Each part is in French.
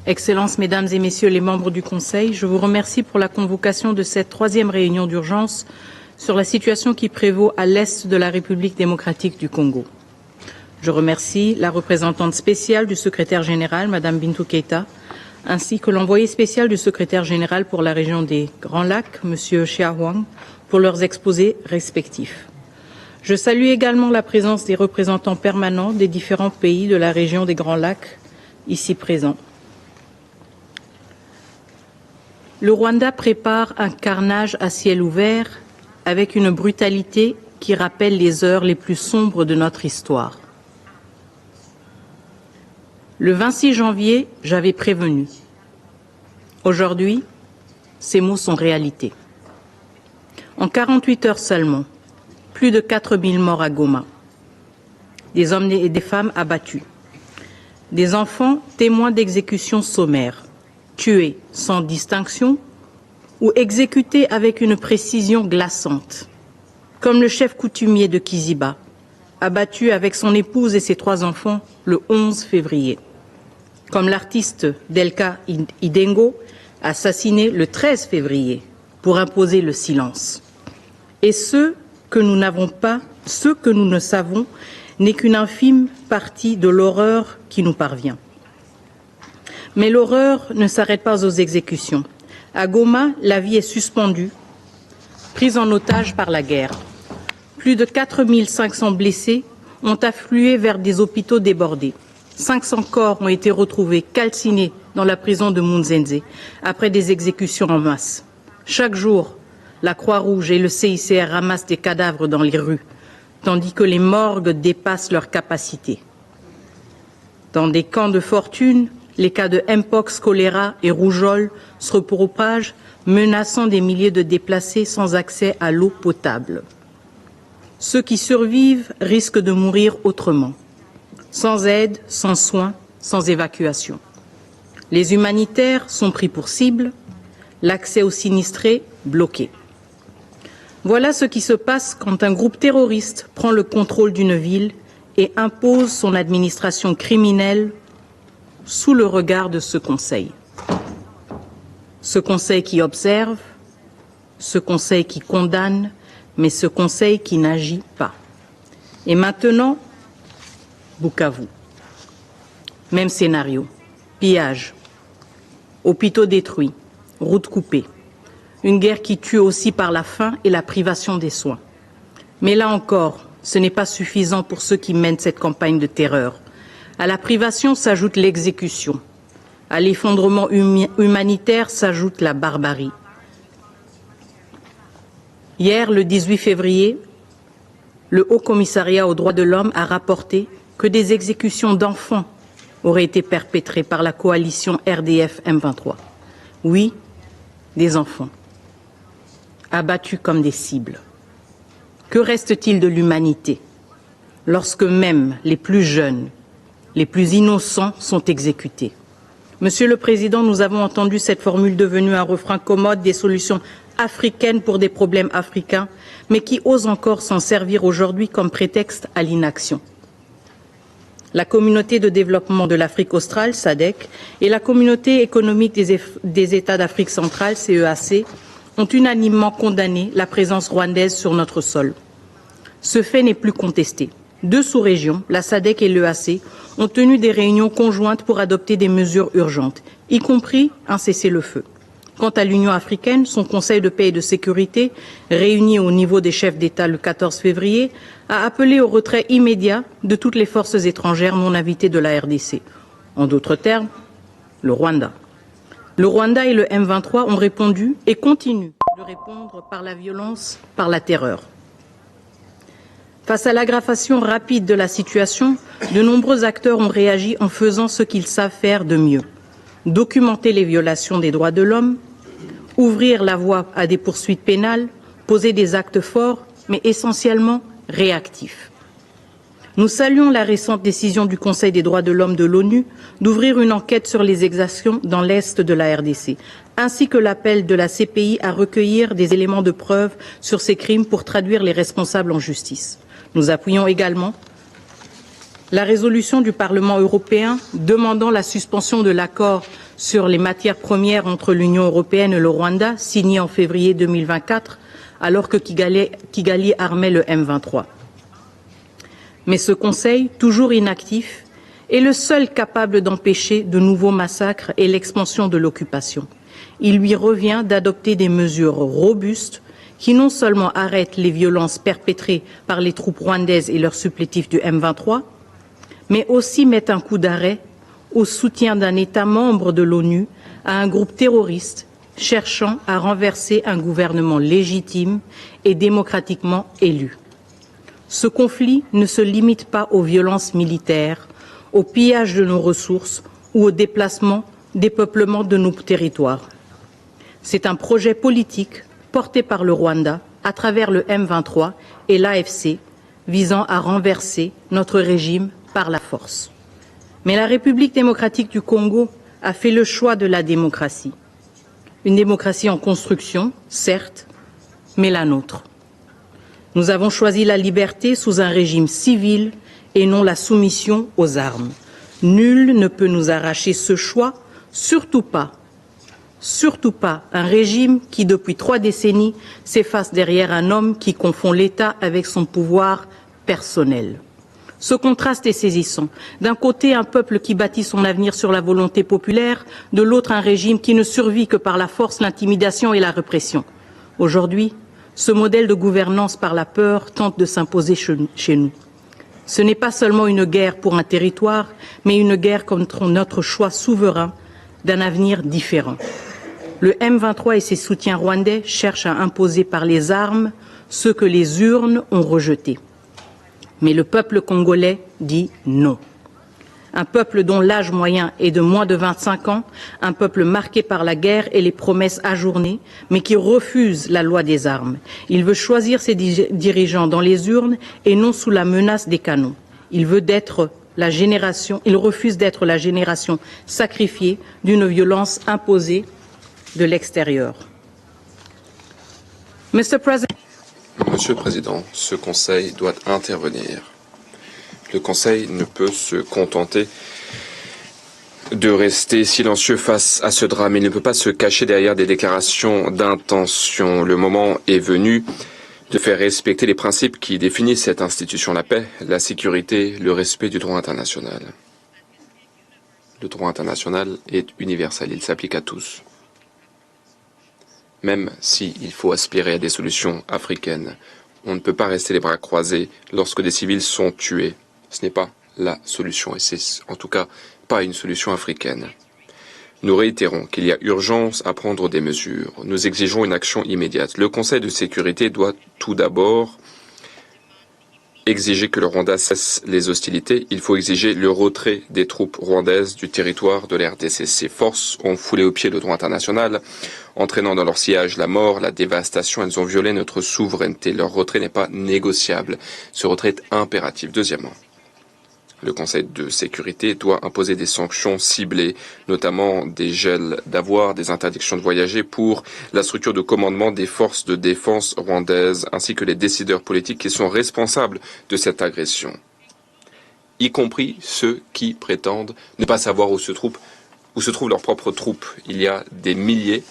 Excellences, Mesdames et Messieurs les membres du Conseil, je vous remercie pour la convocation de cette troisième réunion d'urgence sur la situation qui prévaut à l'est de la République démocratique du Congo. Je remercie la représentante spéciale du secrétaire général, Madame Bintou Keïta, ainsi que l'envoyé spécial du secrétaire général pour la région des Grands Lacs, Monsieur Xia Huang, pour leurs exposés respectifs. Je salue également la présence des représentants permanents des différents pays de la région des Grands Lacs, ici présents. Le Rwanda prépare un carnage à ciel ouvert avec une brutalité qui rappelle les heures les plus sombres de notre histoire. Le 26 janvier, j'avais prévenu. Aujourd'hui, ces mots sont réalité. En 48 heures seulement, plus de 4000 morts à Goma. Des hommes et des femmes abattus. Des enfants témoins d'exécutions sommaires, tués sans distinction ou exécutés avec une précision glaçante, comme le chef coutumier de Kiziba, abattu avec son épouse et ses 3 enfants le 11 février, comme l'artiste Delka Idengo, assassiné le 13 février pour imposer le silence. Et ce que nous ne savons n'est qu'une infime partie de l'horreur qui nous parvient. Mais l'horreur ne s'arrête pas aux exécutions. À Goma, la vie est suspendue, prise en otage par la guerre. Plus de 4500 blessés ont afflué vers des hôpitaux débordés. 500 corps ont été retrouvés calcinés dans la prison de Munzenze après des exécutions en masse. Chaque jour, la Croix-Rouge et le CICR ramassent des cadavres dans les rues, tandis que les morgues dépassent leurs capacités. Dans des camps de fortune, les cas de Mpox, choléra et rougeole se propagent, menaçant des milliers de déplacés sans accès à l'eau potable. Ceux qui survivent risquent de mourir autrement, sans aide, sans soins, sans évacuation. Les humanitaires sont pris pour cible, l'accès aux sinistrés bloqué. Voilà ce qui se passe quand un groupe terroriste prend le contrôle d'une ville et impose son administration criminelle sous le regard de ce Conseil. Ce Conseil qui observe, ce Conseil qui condamne, mais ce Conseil qui n'agit pas. Et maintenant, Bukavu. Même scénario. Pillage, hôpitaux détruits, routes coupées. Une guerre qui tue aussi par la faim et la privation des soins. Mais là encore, ce n'est pas suffisant pour ceux qui mènent cette campagne de terreur. À la privation s'ajoute l'exécution. À l'effondrement humanitaire s'ajoute la barbarie. Hier, le 18 février, le Haut Commissariat aux droits de l'homme a rapporté que des exécutions d'enfants auraient été perpétrées par la coalition RDF-M23. Oui, des enfants, abattus comme des cibles. Que reste-t-il de l'humanité lorsque même les plus jeunes, les plus innocents sont exécutés? Monsieur le Président, nous avons entendu cette formule devenue un refrain commode des solutions africaines pour des problèmes africains, mais qui ose encore s'en servir aujourd'hui comme prétexte à l'inaction. La communauté de développement de l'Afrique australe, SADC, et la communauté économique des États d'Afrique centrale, CEAC, ont unanimement condamné la présence rwandaise sur notre sol. Ce fait n'est plus contesté. 2 sous-régions, la SADC et l'EAC, ont tenu des réunions conjointes pour adopter des mesures urgentes, y compris un cessez-le-feu. Quant à l'Union africaine, son Conseil de paix et de sécurité, réuni au niveau des chefs d'État le 14 février, a appelé au retrait immédiat de toutes les forces étrangères non invitées de la RDC. En d'autres termes, le Rwanda. Le Rwanda et le M23 ont répondu et continuent de répondre par la violence, par la terreur. Face à l'aggravation rapide de la situation, de nombreux acteurs ont réagi en faisant ce qu'ils savent faire de mieux. Documenter les violations des droits de l'homme, ouvrir la voie à des poursuites pénales, poser des actes forts, mais essentiellement réactifs. Nous saluons la récente décision du Conseil des droits de l'homme de l'ONU d'ouvrir une enquête sur les exactions dans l'Est de la RDC, ainsi que l'appel de la CPI à recueillir des éléments de preuve sur ces crimes pour traduire les responsables en justice. Nous appuyons également La résolution du Parlement européen demandant la suspension de l'accord sur les matières premières entre l'Union européenne et le Rwanda, signé en février 2024, alors que Kigali armait le M23. Mais ce Conseil, toujours inactif, est le seul capable d'empêcher de nouveaux massacres et l'expansion de l'occupation. Il lui revient d'adopter des mesures robustes qui non seulement arrêtent les violences perpétrées par les troupes rwandaises et leurs supplétifs du M23, mais aussi mettent un coup d'arrêt au soutien d'un État membre de l'ONU à un groupe terroriste cherchant à renverser un gouvernement légitime et démocratiquement élu. Ce conflit ne se limite pas aux violences militaires, au pillage de nos ressources ou au déplacement, dépeuplement de nos territoires. C'est un projet politique porté par le Rwanda à travers le M23 et l'AFC visant à renverser notre régime par la force. Mais la République démocratique du Congo a fait le choix de la démocratie. Une démocratie en construction, certes, mais la nôtre. Nous avons choisi la liberté sous un régime civil et non la soumission aux armes. Nul ne peut nous arracher ce choix, surtout pas un régime qui, depuis 3 décennies, s'efface derrière un homme qui confond l'État avec son pouvoir personnel. Ce contraste est saisissant. D'un côté, un peuple qui bâtit son avenir sur la volonté populaire, de l'autre, un régime qui ne survit que par la force, l'intimidation et la répression. Aujourd'hui, ce modèle de gouvernance par la peur tente de s'imposer chez nous. Ce n'est pas seulement une guerre pour un territoire, mais une guerre contre notre choix souverain d'un avenir différent. Le M23 et ses soutiens rwandais cherchent à imposer par les armes ce que les urnes ont rejeté. Mais le peuple congolais dit non. Un peuple dont l'âge moyen est de moins de 25 ans, un peuple marqué par la guerre et les promesses ajournées, mais qui refuse la loi des armes. Il veut choisir ses dirigeants dans les urnes et non sous la menace des canons. Il refuse d'être la génération sacrifiée d'une violence imposée de l'extérieur. Monsieur le Président, ce Conseil doit intervenir. Le Conseil ne peut se contenter de rester silencieux face à ce drame. Il ne peut pas se cacher derrière des déclarations d'intention. Le moment est venu de faire respecter les principes qui définissent cette institution, la paix, la sécurité, le respect du droit international. Le droit international est universel, il s'applique à tous. Même s'il faut aspirer à des solutions africaines, on ne peut pas rester les bras croisés lorsque des civils sont tués. Ce n'est pas la solution, et c'est en tout cas pas une solution africaine. Nous réitérons qu'il y a urgence à prendre des mesures. Nous exigeons une action immédiate. Le Conseil de sécurité doit tout d'abord exiger que le Rwanda cesse les hostilités. Il faut exiger le retrait des troupes rwandaises du territoire de l'RDC. Ces forces ont foulé aux pieds le droit international, entraînant dans leur sillage la mort, la dévastation. Elles ont violé notre souveraineté. Leur retrait n'est pas négociable. Ce retrait est impératif. Deuxièmement, le Conseil de sécurité doit imposer des sanctions ciblées, notamment des gels d'avoirs, des interdictions de voyager pour la structure de commandement des forces de défense rwandaises, ainsi que les décideurs politiques qui sont responsables de cette agression, y compris ceux qui prétendent ne pas savoir où se trouvent leurs propres troupes. Il y a des milliers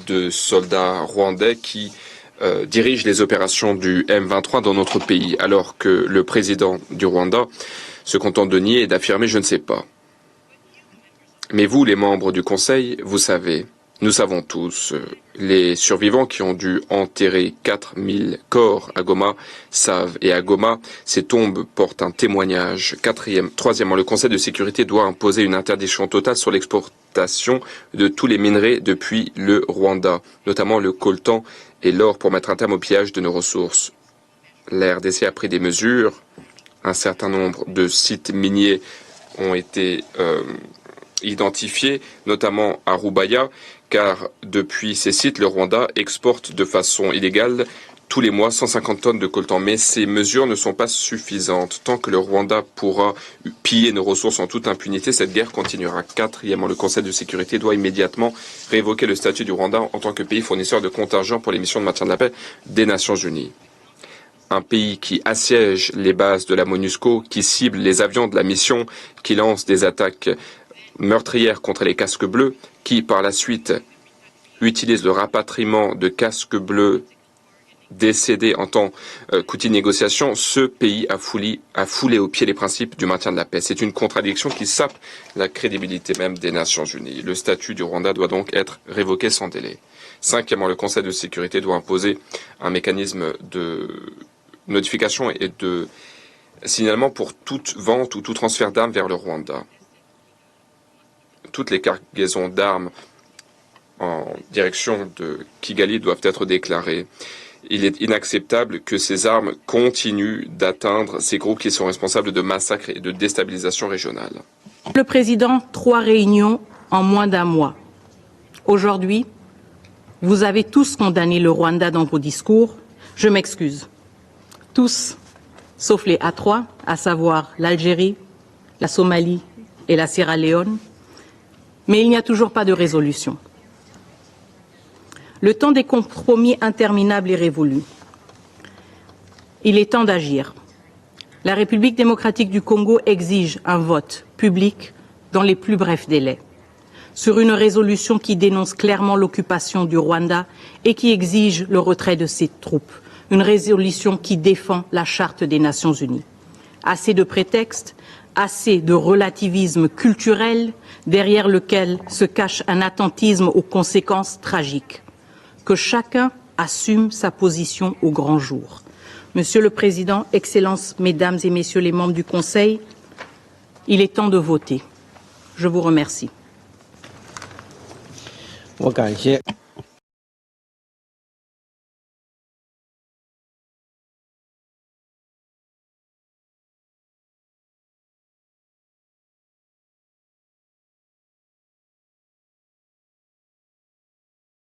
de soldats rwandais qui dirigent les opérations du M23 dans notre pays, alors que le président du Rwanda se contente de nier et d'affirmer « je ne sais pas ». Mais vous, les membres du Conseil, vous savez, nous savons tous, les survivants qui ont dû enterrer 4000 corps à Goma savent, et à Goma, ces tombes portent un témoignage. Troisièmement, le Conseil de sécurité doit imposer une interdiction totale sur l'exportation de tous les minerais depuis le Rwanda, notamment le coltan et l'or, pour mettre un terme au pillage de nos ressources. La RDC a pris des mesures. Un certain nombre de sites miniers ont été identifiés, notamment à Rubaya, car depuis ces sites, le Rwanda exporte de façon illégale tous les mois 150 tonnes de coltan. Mais ces mesures ne sont pas suffisantes. Tant que le Rwanda pourra piller nos ressources en toute impunité, cette guerre continuera. Quatrièmement, le Conseil de sécurité doit immédiatement révoquer le statut du Rwanda en tant que pays fournisseur de contingents pour les missions de maintien de la paix des Nations Unies. un pays qui assiège les bases de la MONUSCO, qui cible les avions de la mission, qui lance des attaques meurtrières contre les casques bleus, qui par la suite utilise le rapatriement de casques bleus décédés en tant qu'outil de négociation, ce pays a foulé au pied les principes du maintien de la paix. C'est une contradiction qui sape la crédibilité même des Nations Unies. Le statut du Rwanda doit donc être révoqué sans délai. Cinquièmement, le Conseil de sécurité doit imposer un mécanisme de notification et de signalement pour toute vente ou tout transfert d'armes vers le Rwanda. Toutes les cargaisons d'armes en direction de Kigali doivent être déclarées. Il est inacceptable que ces armes continuent d'atteindre ces groupes qui sont responsables de massacres et de déstabilisation régionale. Le Président, 3 réunions en moins d'un mois. Aujourd'hui, vous avez tous condamné le Rwanda dans vos discours. Je m'excuse. Tous, sauf les A3, à savoir l'Algérie, la Somalie et la Sierra Leone. Mais il n'y a toujours pas de résolution. Le temps des compromis interminables est révolu. Il est temps d'agir. La République démocratique du Congo exige un vote public dans les plus brefs délais sur une résolution qui dénonce clairement l'occupation du Rwanda et qui exige le retrait de ses troupes. Une résolution qui défend la Charte des Nations Unies. Assez de prétextes, assez de relativisme culturel derrière lequel se cache un attentisme aux conséquences tragiques. Que chacun assume sa position au grand jour. Monsieur le Président, Excellences, Mesdames et Messieurs les membres du Conseil, il est temps de voter. Je vous remercie.